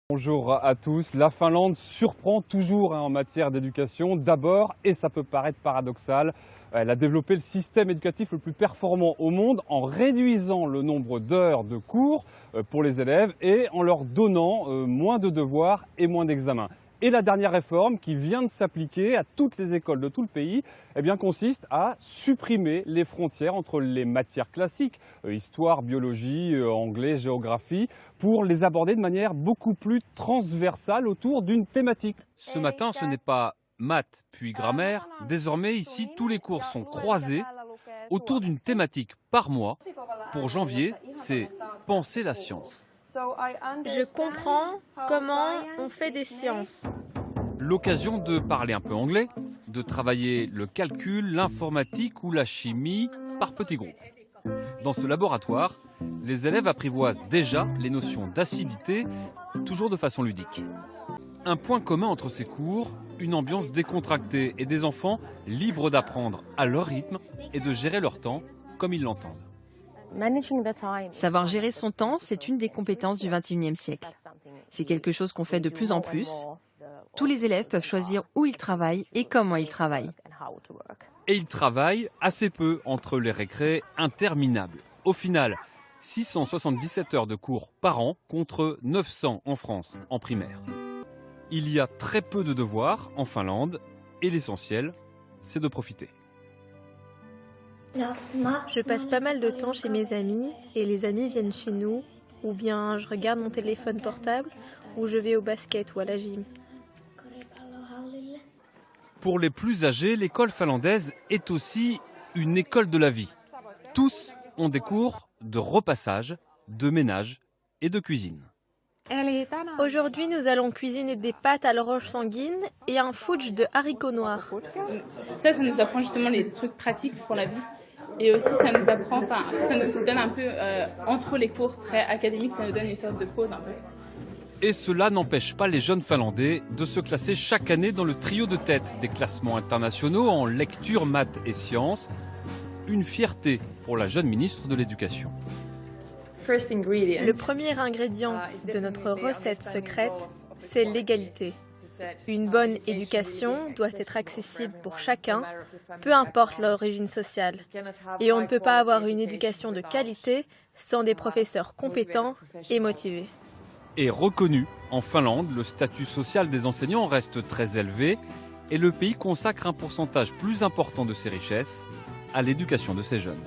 Bonjour à tous. La Finlande surprend toujours en matière d'éducation. D'abord, et ça peut paraître paradoxal, elle a développé le système éducatif le plus performant au monde en réduisant le nombre d'heures de cours pour les élèves et en leur donnant moins de devoirs et moins d'examens. Et la dernière réforme qui vient de s'appliquer à toutes les écoles de tout le pays consiste à supprimer les frontières entre les matières classiques, histoire, biologie, anglais, géographie, pour les aborder de manière beaucoup plus transversale autour d'une thématique. Ce matin, ce n'est pas maths puis grammaire. Désormais, ici, tous les cours sont croisés autour d'une thématique par mois. Pour janvier, c'est penser la science. Je comprends comment on fait des sciences. L'occasion de parler un peu anglais, de travailler le calcul, l'informatique ou la chimie par petits groupes. Dans ce laboratoire, les élèves apprivoisent déjà les notions d'acidité, toujours de façon ludique. Un point commun entre ces cours, une ambiance décontractée et des enfants libres d'apprendre à leur rythme et de gérer leur temps comme ils l'entendent. Savoir gérer son temps, c'est une des compétences du XXIe siècle. C'est quelque chose qu'on fait de plus en plus. Tous les élèves peuvent choisir où ils travaillent et comment ils travaillent. Et ils travaillent assez peu entre les récrés interminables. Au final, 677 heures de cours par an contre 900 en France en primaire. Il y a très peu de devoirs en Finlande et l'essentiel, c'est de profiter. Je passe pas mal de temps chez mes amis et les amis viennent chez nous, ou bien je regarde mon téléphone portable, ou je vais au basket ou à la gym. Pour les plus âgés, l'école finlandaise est aussi une école de la vie. Tous ont des cours de repassage, de ménage et de cuisine. Aujourd'hui, nous allons cuisiner des pâtes à l'orange sanguine et un fudge de haricots noirs. Ça nous apprend justement les trucs pratiques pour la vie. Et aussi, ça nous donne un peu, entre les cours très académiques, ça nous donne une sorte de pause un peu. Et cela n'empêche pas les jeunes Finlandais de se classer chaque année dans le trio de tête des classements internationaux en lecture, maths et sciences. Une fierté pour la jeune ministre de l'Éducation. Le premier ingrédient de notre recette secrète, c'est l'égalité. Une bonne éducation doit être accessible pour chacun, peu importe l'origine sociale. Et on ne peut pas avoir une éducation de qualité sans des professeurs compétents et motivés. Et reconnu, en Finlande, le statut social des enseignants reste très élevé et le pays consacre un pourcentage plus important de ses richesses à l'éducation de ses jeunes.